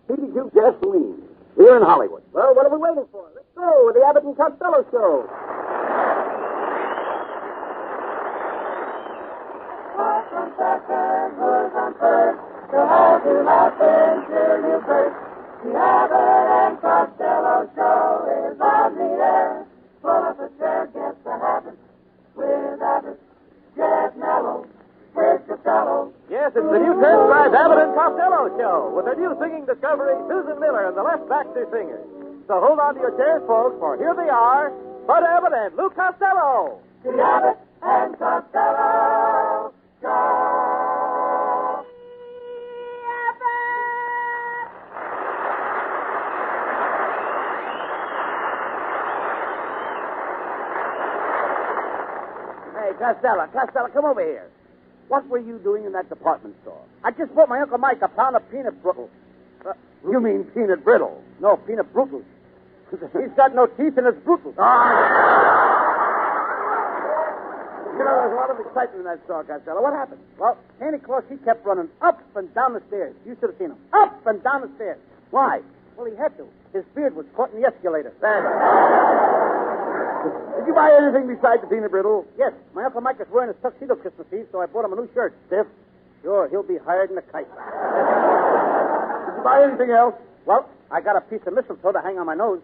PDQ gasoline. Here in Hollywood. Well, what are we waiting for? Let's go with the Abbott and Costello show. The Abbott and Costello show is on the air. Pull up a chair, get the habit. With Abbott, get mellow. With Costello. Yes, it's the new transcribed Abbott and Costello show with their new singing discovery, Susan Miller and the Les Baxter Singers. So hold on to your chairs, folks, for here they are, Bud Abbott and Lou Costello. The Abbott and Costello show. Costello, come over here. What were you doing in that department store? I just bought my Uncle Mike a pound of peanut brittle. You mean peanut brittle? No, peanut brutal. He's got no teeth and it's brutal. You know, there's a lot of excitement in that store, Costello. What happened? Well, Santa Claus, he kept running up and down the stairs. You should have seen him. Up and down the stairs. Why? Well, he had to. His beard was caught in the escalator. Did you buy anything besides the peanut brittle? Yes. My Uncle Mike is wearing his tuxedo Christmas Eve, so I bought him a new shirt. Stiff? Sure, he'll be hired in a kite. Did you buy anything else? Well, I got a piece of mistletoe to hang on my nose.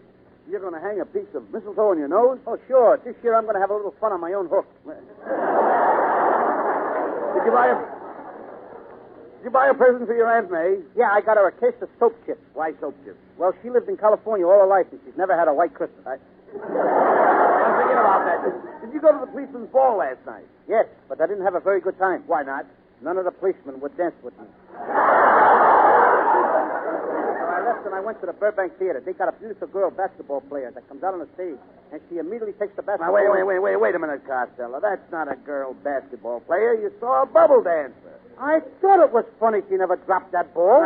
You're going to hang a piece of mistletoe on your nose? Oh, sure. This year I'm going to have a little fun on my own hook. Did you buy a present for your Aunt May? Yeah, I got her a case of soap chips. Why soap chips? Well, she lived in California all her life, and she's never had a white Christmas. I'm thinking about that. Did you go to the policeman's ball last night? Yes, but I didn't have a very good time. Why not? None of the policemen would dance with me. So I left and I went to the Burbank Theater. They got a beautiful girl basketball player that comes out on the stage, and she immediately takes the basketball. Now, wait a minute, Costello. That's not a girl basketball player. You saw a bubble dancer. I thought it was funny she never dropped that ball.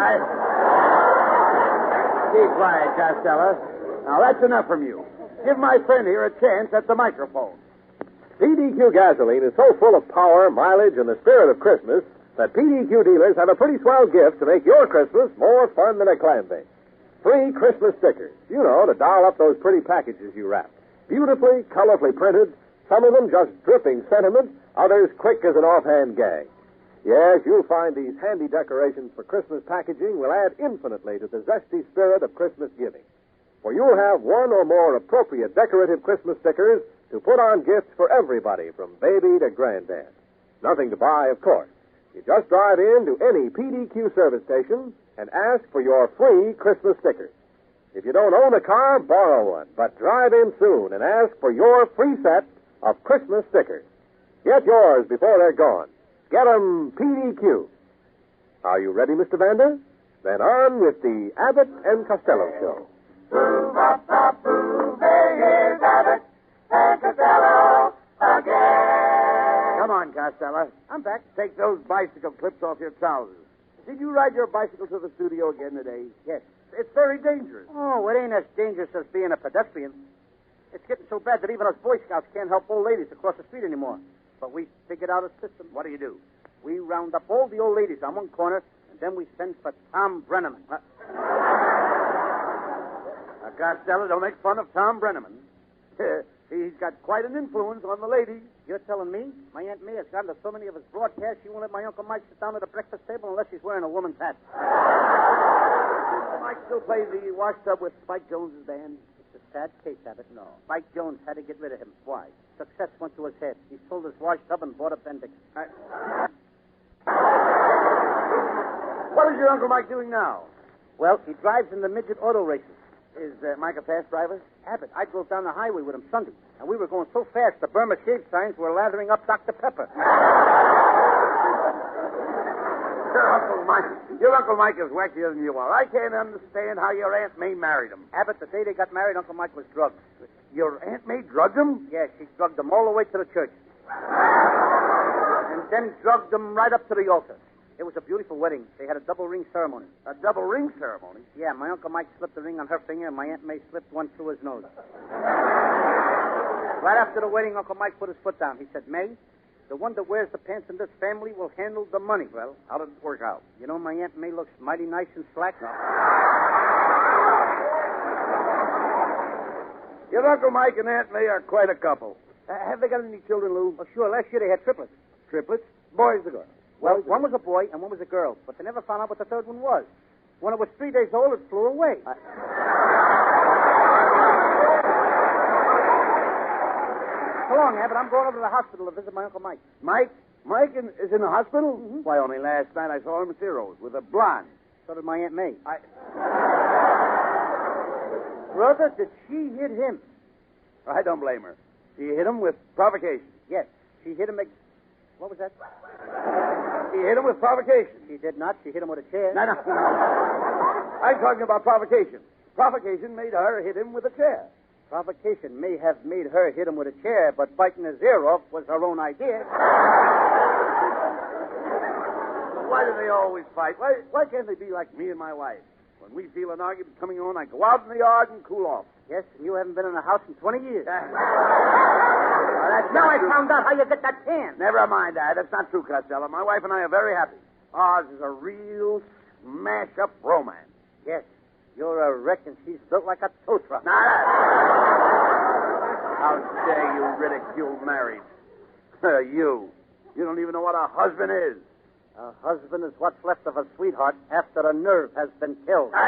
Keep quiet, Costello. Now, that's enough from you. Give my friend here a chance at the microphone. PDQ gasoline is so full of power, mileage, and the spirit of Christmas that PDQ dealers have a pretty swell gift to make your Christmas more fun than it can be. Free Christmas stickers. You know, to doll up those pretty packages you wrap. Beautifully, colorfully printed, some of them just dripping sentiment, others quick as an offhand gag. Yes, you'll find these handy decorations for Christmas packaging will add infinitely to the zesty spirit of Christmas giving. For you'll have one or more appropriate decorative Christmas stickers to put on gifts for everybody, from baby to granddad. Nothing to buy, of course. You just drive in to any PDQ service station and ask for your free Christmas stickers. If you don't own a car, borrow one, but drive in soon and ask for your free set of Christmas stickers. Get yours before they're gone. Get 'em PDQ. Are you ready, Mr. Vander? Then on with the Abbott and Costello show. Here's Abbott and Costello again. Come on, Costello. I'm back. Take those bicycle clips off your trousers. Did you ride your bicycle to the studio again today? Yes. It's very dangerous. Oh, it ain't as dangerous as being a pedestrian. It's getting so bad that even us Boy Scouts can't help old ladies across the street anymore. But we figured out a system. What do? We round up all the old ladies on one corner, and then we send for Tom Brenneman. Costello, don't make fun of Tom Brenneman. He's got quite an influence on the ladies. You're telling me? My Aunt May has gotten to so many of his broadcasts, she won't let my Uncle Mike sit down at a breakfast table unless she's wearing a woman's hat. Uncle Mike still plays the wash tub with Spike Jones's band. It's a sad case, Abbott. No. Spike Jones had to get rid of him. Why? Success went to his head. He sold his wash tub and bought a Bendix. What is your Uncle Mike doing now? Well, he drives in the midget auto races. Is Mike a fast driver? Abbott, I drove down the highway with him Sunday, and we were going so fast the Burma shave signs were lathering up Dr. Pepper. Your Uncle Mike is wackier than you are. I can't understand how your Aunt May married him. Abbott, the day they got married, Uncle Mike was drugged. Your Aunt May drugged him? Yes, she drugged him all the way to the church. And then drugged him right up to the altar. It was a beautiful wedding. They had a double ring ceremony. A double ring ceremony? Yeah, my Uncle Mike slipped the ring on her finger, and my Aunt May slipped one through his nose. Right after the wedding, Uncle Mike put his foot down. He said, May, the one that wears the pants in this family will handle the money. Well, how did it work out? You know, my Aunt May looks mighty nice and slack now. Your Uncle Mike and Aunt May are quite a couple. Have they got any children, Lou? Oh, sure. Last year they had triplets. Triplets? Boys or girls? Well, one was a boy and one was a girl, but they never found out what the third one was. When it was 3 days old, it flew away. So long, Abbott. I'm going over to the hospital to visit my Uncle Mike. Mike? Mike is in the hospital? Mm-hmm. Why, only last night I saw him at Ciro's with a blonde. So did my Aunt May. Brother, did she hit him? I don't blame her. She hit him with provocation. Yes. She hit him... What was that? She hit him with provocation. She did not. She hit him with a chair. No. I'm talking about provocation. Provocation made her hit him with a chair. Provocation may have made her hit him with a chair, but biting his ear off was her own idea. Why do they always fight? Why can't they be like me and my wife? When we feel an argument coming on, I go out in the yard and cool off. Yes, and you haven't been in a house in 20 years. Now I found out how you get that can. Never mind that. That's not true, Costello. My wife and I are very happy. Ours is a real smash-up romance. Yes. You're a wreck, and she's built like a tow truck. How dare you ridicule marriage? You don't even know what a husband is. A husband is what's left of a sweetheart after a nerve has been killed. You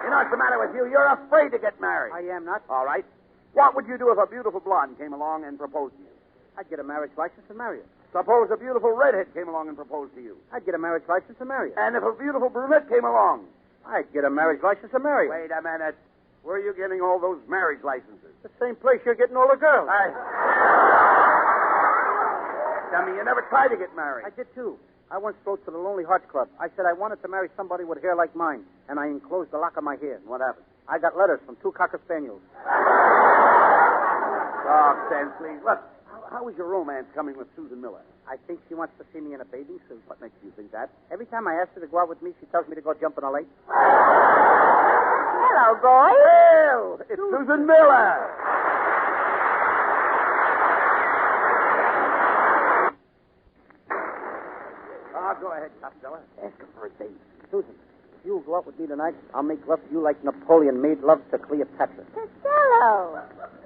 know what's the matter with you? You're afraid to get married. I am not. All right. What would you do if a beautiful blonde came along and proposed to you? I'd get a marriage license and marry her. Suppose a beautiful redhead came along and proposed to you. I'd get a marriage license and marry her. And if a beautiful brunette came along? I'd get a marriage license and marry her. Wait a minute. Where are you getting all those marriage licenses? The same place you're getting all the girls. Tell me, you never tried to get married. I did, too. I once wrote to the Lonely Hearts Club. I said I wanted to marry somebody with hair like mine, and I enclosed the lock of my hair. What happened? I got letters from 2 Cocker Spaniels. Talk sense, please. Look, how is your romance coming with Susan Miller? I think she wants to see me in a bathing suit. What makes you think that? Every time I ask her to go out with me, she tells me to go jump in a lake. Hello, boys. Well, it's Susan Miller. Go ahead, Costello. Ask her for a date. Susan, if you'll go out with me tonight, I'll make love to you like Napoleon made love to Cleopatra. Costello.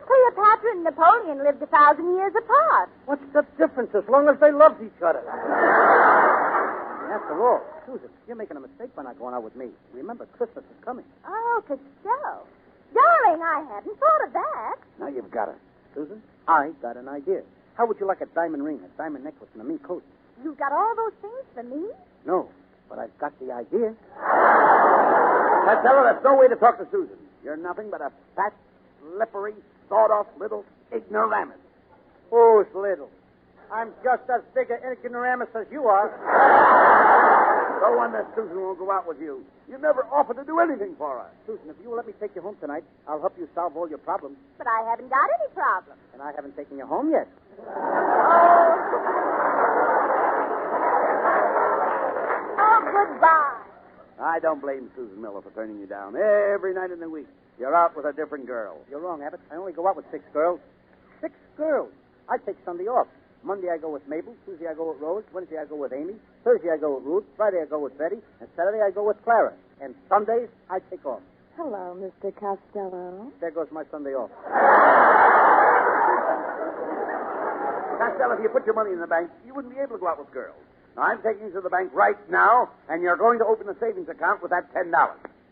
Cleopatra and Napoleon lived 1,000 years apart. What's the difference as long as they loved each other? And after all, Susan, you're making a mistake by not going out with me. Remember, Christmas is coming. Oh, Costello. Darling, I hadn't thought of that. Now you've got her. Susan, I got an idea. How would you like a diamond ring, a diamond necklace, and a mink coat? You've got all those things for me? No, but I've got the idea. Costello, that's no way to talk to Susan. You're nothing but a fat, slippery, sawed-off little ignoramus. Who's little? I'm just as big an ignoramus as you are. No wonder Susan won't go out with you. You never offered to do anything for her. Susan, if you will let me take you home tonight, I'll help you solve all your problems. But I haven't got any problems. And I haven't taken you home yet. Oh, goodbye. I don't blame Susan Miller for turning you down. Every night in the week, you're out with a different girl. You're wrong, Abbott. I only go out with 6 girls. 6 girls. I take Sunday off. Monday I go with Mabel. Tuesday I go with Rose. Wednesday I go with Amy. Thursday I go with Ruth. Friday I go with Betty. And Saturday I go with Clara. And Sundays I take off. Hello, Mr. Costello. There goes my Sunday off. Costello, if you put your money in the bank, you wouldn't be able to go out with girls. Now, I'm taking you to the bank right now, and you're going to open a savings account with that $10.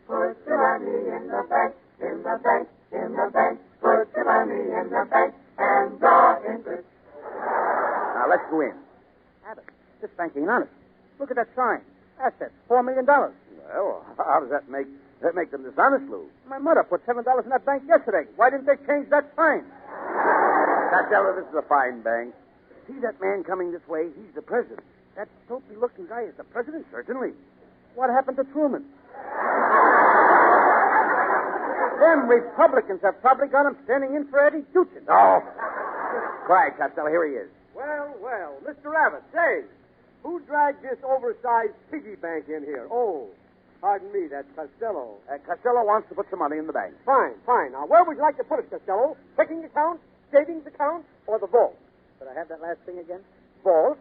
Put your money in the bank, in the bank, in the bank. Put your money in the bank and draw interest. Now, let's go in. Abbott, this bank ain't honest. Look at that sign. Assets, $4 million. Well, how does that make them dishonest, Lou? My mother put $7 in that bank yesterday. Why didn't they change that sign? Costello, this is a fine bank. See that man coming this way? He's the president. That dopey-looking guy is the president? Certainly. What happened to Truman? Them Republicans have probably got him standing in for Eddie Duchin. Oh. Quiet, Costello. Here he is. Well, Mr. Abbott, say, who dragged this oversized piggy bank in here? Oh, pardon me, that's Costello. Costello wants to put some money in the bank. Fine. Now, where would you like to put it, Costello? Checking account, savings account, or the vault? Could I have that last thing again? Vault?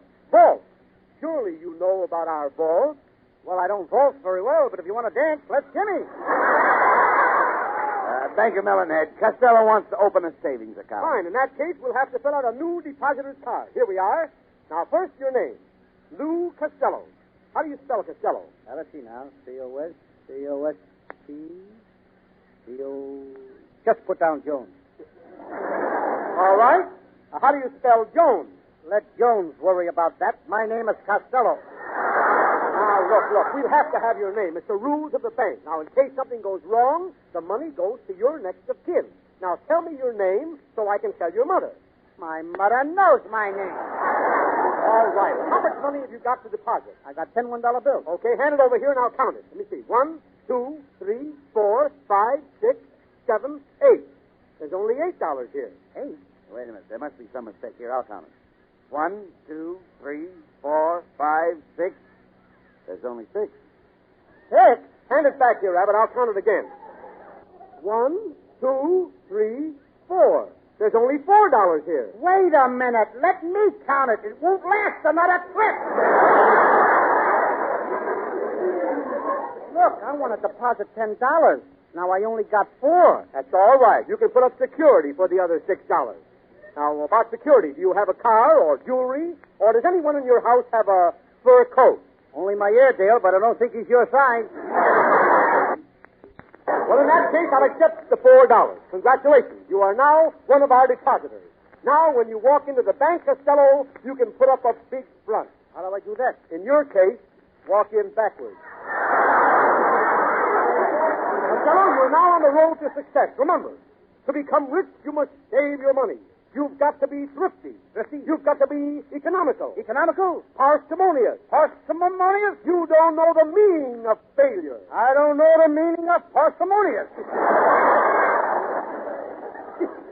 Surely you know about our vault. Well, I don't waltz very well, but if you want to dance, let's shimmy. Banker Melonhead, Costello wants to open a savings account. Fine. In that case, we'll have to fill out a new depositor's card. Here we are. Now, first, your name. Lou Costello. How do you spell Costello? Now, let's see now. C-O-S-C-O-S-T... C-O... Just put down Jones. All right. How do you spell Jones? Let Jones worry about that. My name is Costello. Now, look. We'll have to have your name. It's the rules of the bank. Now, in case something goes wrong, the money goes to your next of kin. Now, tell me your name so I can tell your mother. My mother knows my name. All right. How much money have you got to deposit? I got 10 $1 bills. Okay, hand it over here and I'll count it. Let me see. 1, 2, 3, 4, 5, 6, 7, 8. There's only $8 here. 8? Wait a minute. There must be some mistake here. I'll count it. 1, 2, 3, 4, 5, 6. There's only 6. 6? Hand it back here, Abbott. I'll count it again. 1, 2, 3, 4. There's only $4 here. Wait a minute. Let me count it. It won't last another trip. Look, I want to deposit $10. Now I only got 4. That's all right. You can put up security for the other $6. Now, about security, do you have a car or jewelry? Or does anyone in your house have a fur coat? Only my Airedale, but I don't think he's your size. Well, in that case, I'll accept the $4. Congratulations. You are now one of our depositors. Now, when you walk into the bank, Costello, you can put up a big front. How do I do that? In your case, walk in backwards. Costello, you're now on the road to success. Remember, to become rich, you must save your money. You've got to be thrifty. You've got to be economical. Economical? Parsimonious. Parsimonious? You don't know the meaning of failure. I don't know the meaning of parsimonious.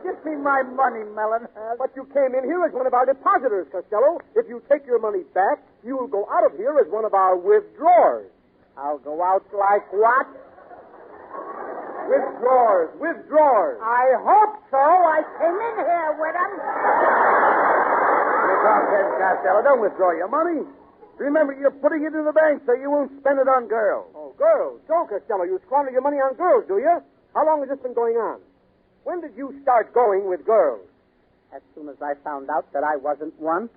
Give me my money, Melonhead. But you came in here as one of our depositors, Costello. If you take your money back, you will go out of here as one of our withdrawers. I'll go out like what? Withdrawers. I hope so. I came in here with them. Costello, don't withdraw your money. Remember, you're putting it in the bank so you won't spend it on girls. Oh, girls. Don't, Costello. You squander your money on girls, do you? How long has this been going on? When did you start going with girls? As soon as I found out that I wasn't one.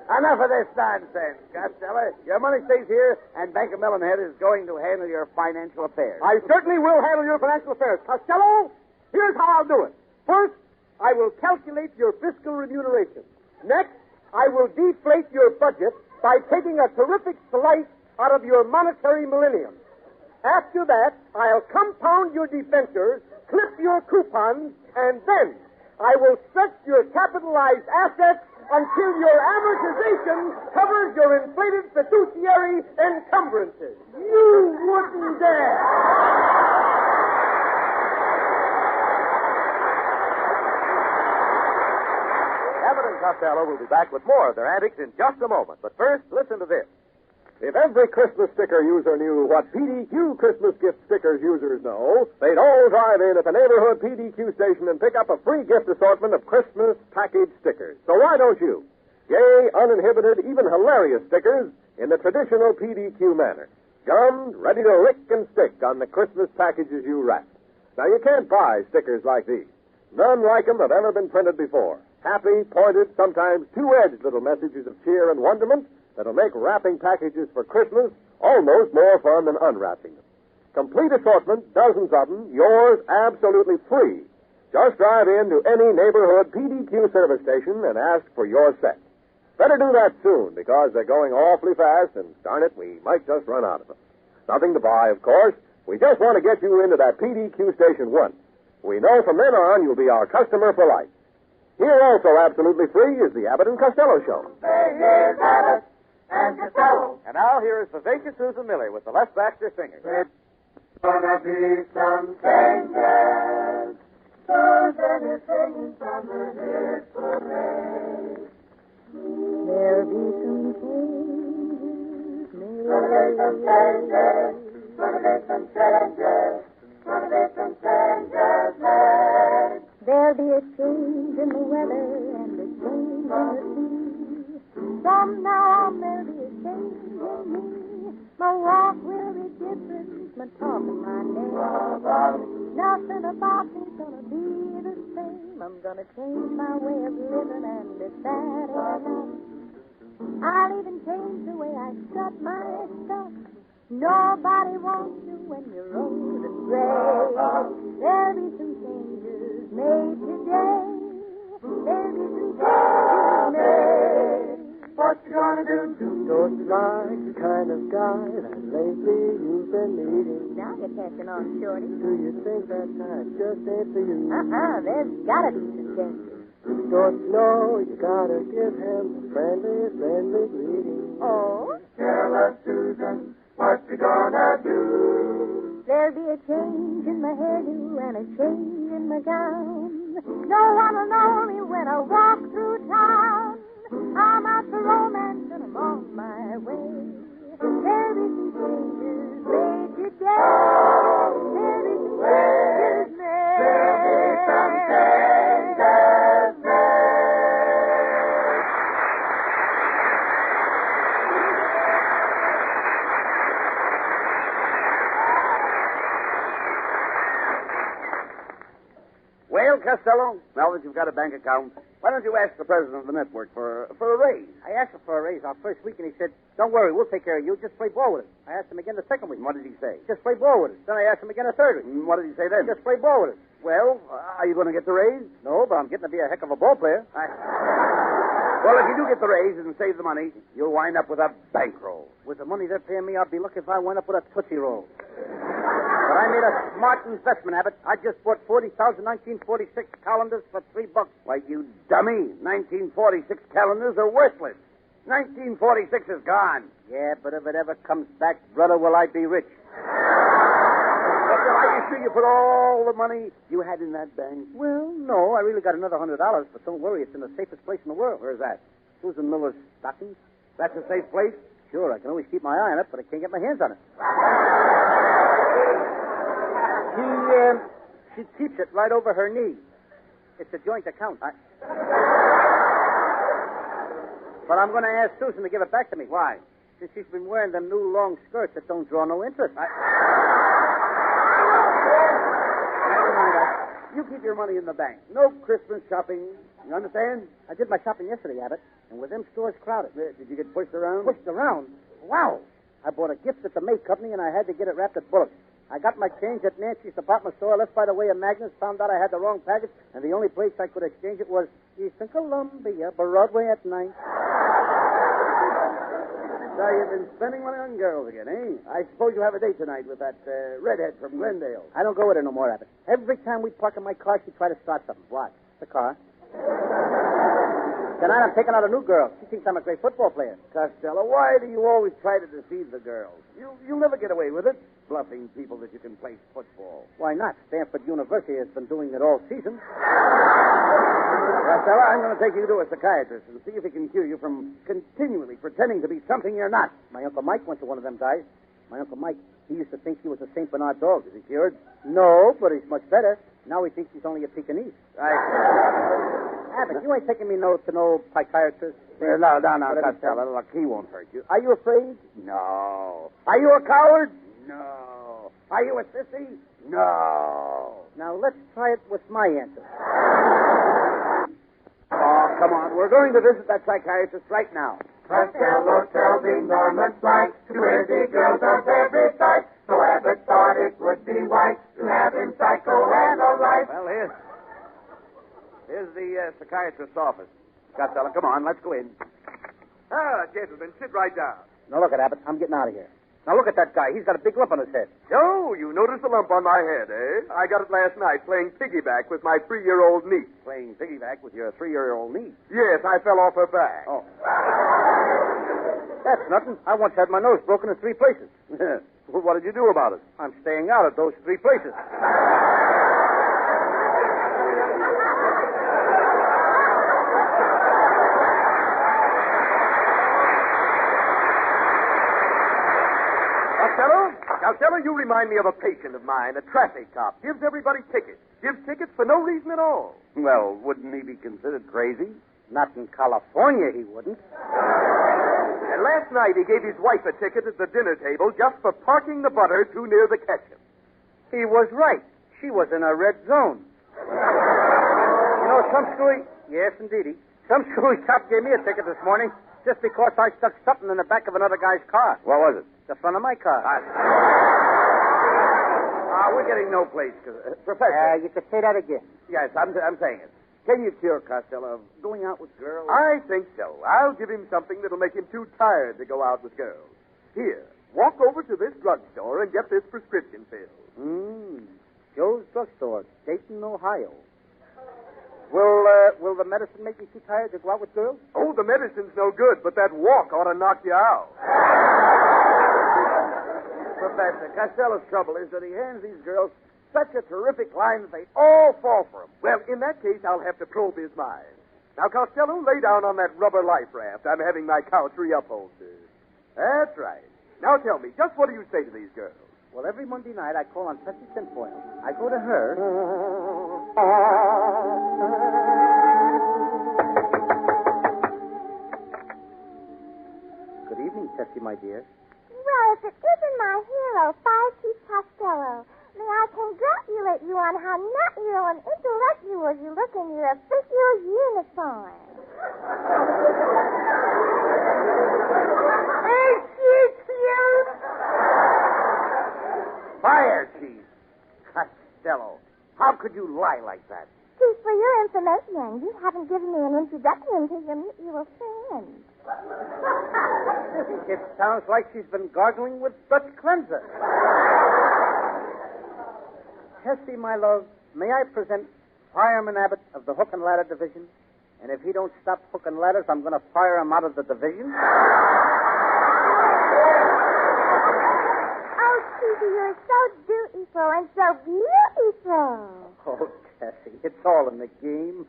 Enough of this nonsense, Costello. Your money stays here, and Banker Melonhead is going to handle your financial affairs. I certainly will handle your financial affairs. Costello, here's how I'll do it. First, I will calculate your fiscal remuneration. Next, I will deflate your budget by taking a terrific slice out of your monetary millennium. After that, I'll compound your debentures, clip your coupons, and then I will stretch your capitalized assets until your amortization covers your inflated fiduciary encumbrances. You wouldn't dare. Abbott and Costello will be back with more of their antics in just a moment. But first, listen to this. If every Christmas sticker user knew what PDQ Christmas gift stickers users know, they'd all drive in at the neighborhood PDQ station and pick up a free gift assortment of Christmas package stickers. So why don't you? Gay, uninhibited, even hilarious stickers in the traditional PDQ manner. Gummed, ready to lick and stick on the Christmas packages you wrap. Now, you can't buy stickers like these. None like them have ever been printed before. Happy, pointed, sometimes two-edged little messages of cheer and wonderment that'll make wrapping packages for Christmas almost more fun than unwrapping them. Complete assortment, dozens of them, yours absolutely free. Just drive in to any neighborhood PDQ service station and ask for your set. Better do that soon, because they're going awfully fast, and darn it, we might just run out of them. Nothing to buy, of course. We just want to get you into that PDQ station once. We know from then on you'll be our customer for life. Here also, absolutely free, is the Abbott and Costello Show. Here's Abbott and Costello. And now here is Vivacious Susan Miller with the Les Baxter Singers. It's gonna be some changes. Susan is singing from her hip parade. There'll be some changes made. Gonna be some changes. Gonna be some changes. Gonna be some changes made. There'll be a change in the weather and a change in the sea. From now on there'll be a change in me. My walk will be different, my talk and my name. Nothing about me's gonna be the same. I'm gonna change my way of living, and it's that enough. I'll even change the way I strut my stuff. Nobody wants you when you're old and gray. There'll be some changes made today. There'll be some changes made. What you gonna do? Don't like the kind of guy that lately you've been needing. Now you're catching on, Shorty. Do you think that time just ain't for you? There's gotta be some changes. Don't you know you gotta give him a friendly greeting? Oh? Tell us, Susan, what you gonna do? There'll be a change in my hairdo and a change in my gown. No one will know me when I walk through town. I'm out for romance and I'm on my way. There'll be some changes made today. There'll be some changes made. There'll be some changes made. Well, Costello, now that you've got a bank account, why don't you ask the president of the network for a raise? I asked him for a raise our first week, and he said, "Don't worry, we'll take care of you. Just play ball with us." I asked him again the second week. What did he say? Just play ball with us. Then I asked him again the third week. What did he say then? Just play ball with us. Well, are you going to get the raise? No, but I'm getting to be a heck of a ball player. Well, if you do get the raise and save the money, you'll wind up with a bankroll. With the money they're paying me, I'll be lucky if I wind up with a Tootsie Roll. But I made a smart investment, Abbott. I just bought 40,000 1946 calendars for $3. Why, you dummy. 1946 calendars are worthless. 1946 is gone. Yeah, but if it ever comes back, brother, will I be rich. Are you sure you put all the money you had in that bank? Well, no, I really got another $100, but don't worry, it's in the safest place in the world. Where's that? Susan Miller's stockings. That's a safe place? Sure, I can always keep my eye on it, but I can't get my hands on it. She keeps it right over her knee. It's a joint account. But I'm going to ask Susan to give it back to me. Why? Since she's been wearing them new long skirts that don't draw no interest. You keep your money in the bank. No Christmas shopping. You understand? I did my shopping yesterday, Abbott, and with them stores crowded. Did you get pushed around? Pushed around? Wow. I bought a gift at the May Company, and I had to get it wrapped at Bullock's. I got my change at Nancy's department store, left by the way of Magnus, found out I had the wrong package, and the only place I could exchange it was Eastern Columbia, Broadway at night. So you've been spending money on girls again, eh? I suppose you have a date tonight with that redhead from Glendale. I don't go with her no more, Abbott. Every time we park in my car, she try to start something. What? The car. Tonight I'm taking out a new girl. She thinks I'm a great football player. Costello, why do you always try to deceive the girls? You'll never get away with it, bluffing people that you can play football. Why not? Stanford University has been doing it all season. Costello, I'm going to take you to a psychiatrist and see if he can cure you from continually pretending to be something you're not. My Uncle Mike went to one of them guys. My Uncle Mike, he used to think he was a St. Bernard dog. Is he cured? No, but he's much better. Now he thinks he's only a Pekingese. Abbott, you ain't taking me to no psychiatrist. No, Costello. Look, he won't hurt you. Are you afraid? No. Are you a coward? No. Are you a sissy? No. Now, let's try it with my answer. Oh, come on. We're going to visit that psychiatrist right now. Costello tells enormous lies to pretty girls of every type. So Abbott thought it would be wise to have him psychoanalyze. Well, here's the psychiatrist's office. Costello, come on, let's go in. Gentlemen, sit right down. Now, look at Abbott. I'm getting out of here. Now, look at that guy. He's got a big lump on his head. Oh, you noticed the lump on my head, eh? I got it last night playing piggyback with my 3-year-old niece. Playing piggyback with your 3-year-old niece? Yes, I fell off her back. Oh. That's nothing. I once had my nose broken in 3 places. Well, what did you do about it? I'm staying out of those 3 places. Costello, you remind me of a patient of mine, a traffic cop. Gives everybody tickets. Gives tickets for no reason at all. Well, wouldn't he be considered crazy? Not in California, he wouldn't. And last night he gave his wife a ticket at the dinner table just for parking the butter too near the ketchup. He was right. She was in a red zone. You know, some screwy... Yes, indeedy. Some screwy cop gave me a ticket this morning just because I stuck something in the back of another guy's car. What was it? The front of my car. We're getting no place. Professor. You could say that again. Yes, I'm saying it. Can you cure Costello of going out with girls? I think so. I'll give him something that'll make him too tired to go out with girls. Here, walk over to this drugstore and get this prescription filled. Joe's Drugstore, Dayton, Ohio. Will the medicine make you too tired to go out with girls? Oh, the medicine's no good, but that walk ought to knock you out. Professor, Costello's trouble is that he hands these girls such a terrific line that they all fall for him. Well, in that case, I'll have to probe his mind. Now, Costello, lay down on that rubber life raft. I'm having my couch reupholstered. That's right. Now tell me, just what do you say to these girls? Well, every Monday night I call on Patsy Tinfoil. I go to her. Good evening, Tessie, my dear. Well, if it isn't my hero, Five-Chief Costello, may I congratulate you on how natural and intellectual you look in your official uniform. Ain't she cute? Fire, Chief. Costello, how could you lie like that? Chief, for your information, you haven't given me an introduction to your mutual friend. It sounds like she's been gargling with Dutch cleanser. Tessie, my love, may I present Fireman Abbott of the Hook and Ladder Division? And if he don't stop hooking ladders, I'm going to fire him out of the division. Oh, Chiefy, you're so dutiful and so beautiful. Oh, Tessie, it's all in the game.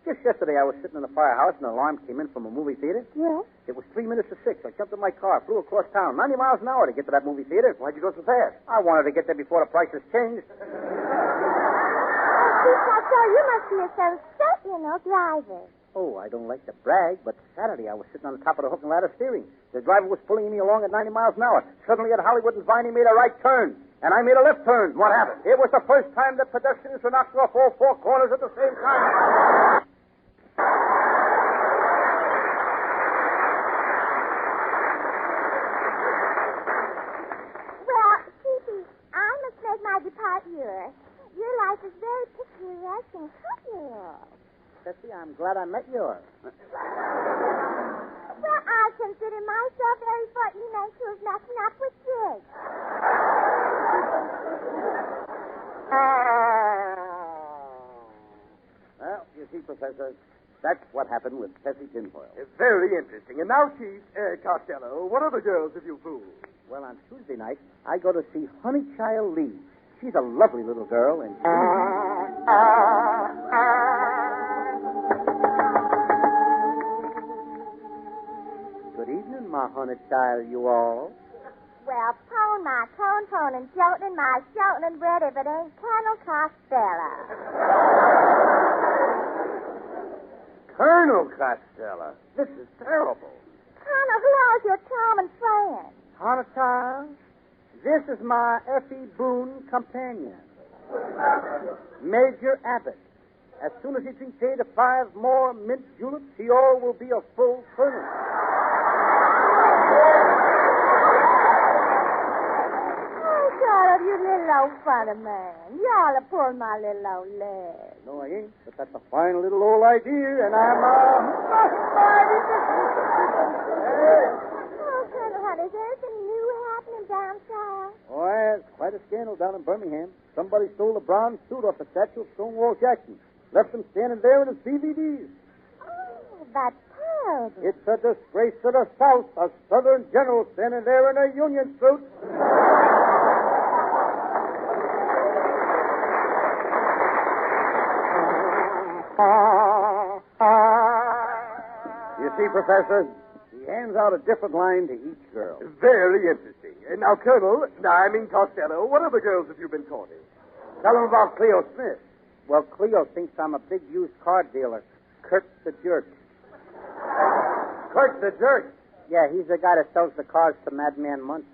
Just yesterday, I was sitting in the firehouse, and an alarm came in from a movie theater. Yes? It was 3 minutes to 6. I jumped in my car, flew across town, 90 miles an hour to get to that movie theater. Why'd you go so fast? I wanted to get there before the prices changed. Oh, Chief Costello, you must be a sensational driver. Oh, I don't like to brag, but Saturday I was sitting on the top of the hook and ladder steering. The driver was pulling me along at 90 miles an hour. Suddenly at Hollywood and Vine, he made a right turn. And I made a left turn. What happened? It was the first time that pedestrians were knocked off all four corners at the same time. Well, Chiefy, I must make my departure. Your life is very picturesque and colorful. Tessie, I'm glad I met you. Well, I consider myself very fortunate to have met up with Jig. Well, you see, Professor, that's what happened with Tessie Tinfoil. It's very interesting. And now, Chief, Costello, what other girls have you fooled? Well, on Tuesday night, I go to see Honey Child Lee. She's a lovely little girl, and Good evening, my honey child, you all. Well, pone my pone, and joltin' my joltin' bread if it ain't Colonel Costello. Colonel Costello, this is terrible. Colonel, how's your charming friend? Honey child, this is my Effie Boone companion, Major Abbott. As soon as he drinks 8 or 5 more mint juleps, he all will be a full colonel. Oh, you little old funny man. You ought to pull my little old leg. No, I ain't, but that's a fine little old idea, and I'm Oh, Colonel Hunt, is there anything new happening down south? Oh, there's quite a scandal down in Birmingham. Somebody stole the bronze suit off the statue of Stonewall Jackson. Left him standing there in his DVDs. Oh, that's terrible. It's a disgrace to the South. A Southern general standing there in a Union suit. You see, Professor, he hands out a different line to each girl. Very interesting. Now, Colonel, Costello, what other girls have you been courting? Tell them about Cleo Smith. Well, Cleo thinks I'm a big used car dealer. Kurt the Jerk. Kurt the Jerk. Yeah, he's the guy that sells the cars to Madman Munch.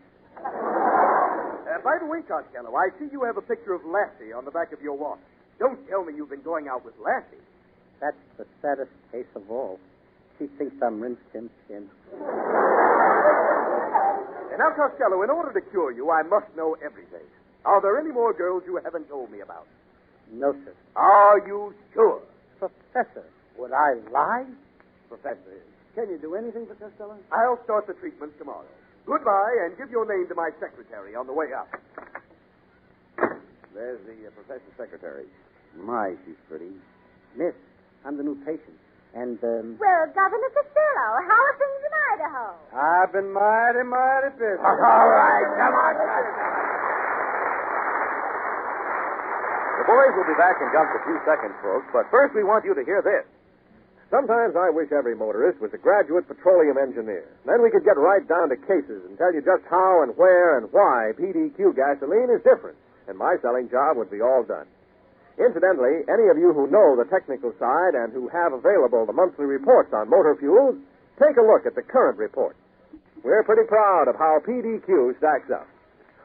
By the way, Costello, I see you have a picture of Lassie on the back of your watch. Don't tell me you've been going out with Lassie. That's the saddest case of all. She thinks I'm Rin Tin Tin. And now, Costello, in order to cure you, I must know everything. Are there any more girls you haven't told me about? No, sir. Are you sure? Professor, would I lie? Professor, can you do anything for Costello? I'll start the treatment tomorrow. Goodbye, and give your name to my secretary on the way out. There's the professor's secretary. My, she's pretty. Miss, I'm the new patient. And, Well, Governor Costello, how are things in Idaho? I've been mighty busy. All right, come on. The boys will be back in just a few seconds, folks, but first we want you to hear this. Sometimes I wish every motorist was a graduate petroleum engineer. Then we could get right down to cases and tell you just how and where and why PDQ gasoline is different, and my selling job would be all done. Incidentally, any of you who know the technical side and who have available the monthly reports on motor fuels, take a look at the current report. We're pretty proud of how PDQ stacks up.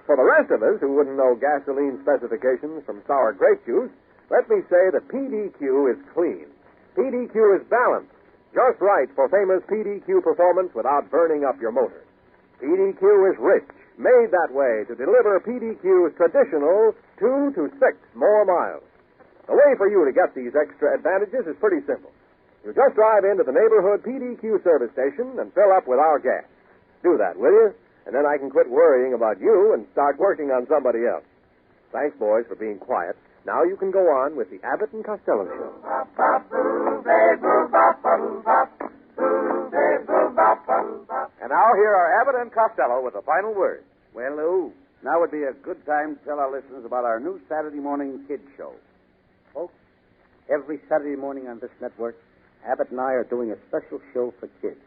For the rest of us who wouldn't know gasoline specifications from sour grape juice, let me say that PDQ is clean. PDQ is balanced, just right for famous PDQ performance without burning up your motor. PDQ is rich, made that way to deliver PDQ's traditional 2 to 6 more miles. The way for you to get these extra advantages is pretty simple. You just drive into the neighborhood PDQ service station and fill up with our gas. Do that, will you? And then I can quit worrying about you and start working on somebody else. Thanks, boys, for being quiet. Now you can go on with the Abbott and Costello show. And now here are Abbott and Costello with the final word. Well, Lou, now would be a good time to tell our listeners about our new Saturday morning kids show. folks, every Saturday morning on this network, Abbott and I are doing a special show for kids,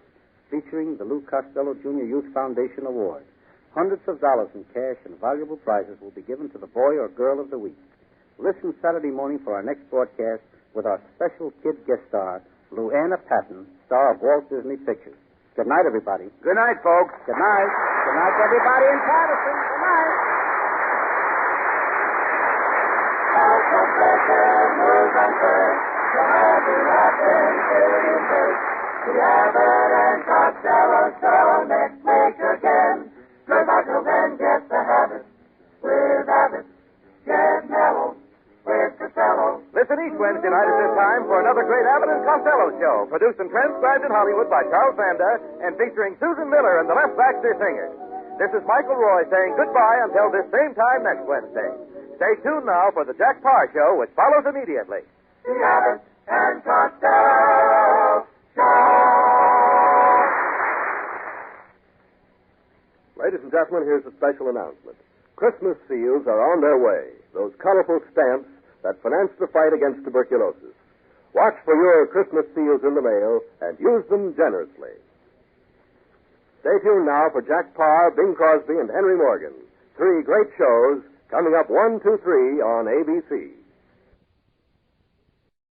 featuring the Lou Costello Jr. Youth Foundation Award. Hundreds of dollars in cash and valuable prizes will be given to the boy or girl of the week. Listen Saturday morning for our next broadcast with our special kid guest star, Luanna Patton, star of Walt Disney Pictures. Good night, everybody. Good night, folks. Good night. Good night, everybody in Patterson. Good night. The Abbott and Costello Show next week again. Goodbye till then, get the habit with Abbott. Get mellow with Costello. Listen each Wednesday night at this time for another great Abbott and Costello show, produced and transcribed in Hollywood by Charles Vanda and featuring Susan Miller and the Left Baxter Singers. This is Michael Roy saying goodbye until this same time next Wednesday. Stay tuned now for the Jack Parr Show, which follows immediately. The Abbott and Costello Show. Ladies and gentlemen, here's a special announcement. Christmas seals are on their way, those colorful stamps that finance the fight against tuberculosis. Watch for your Christmas seals in the mail and use them generously. Stay tuned now for Jack Parr, Bing Crosby, and Henry Morgan. 3 great shows coming up 1, 2, 3 on ABC.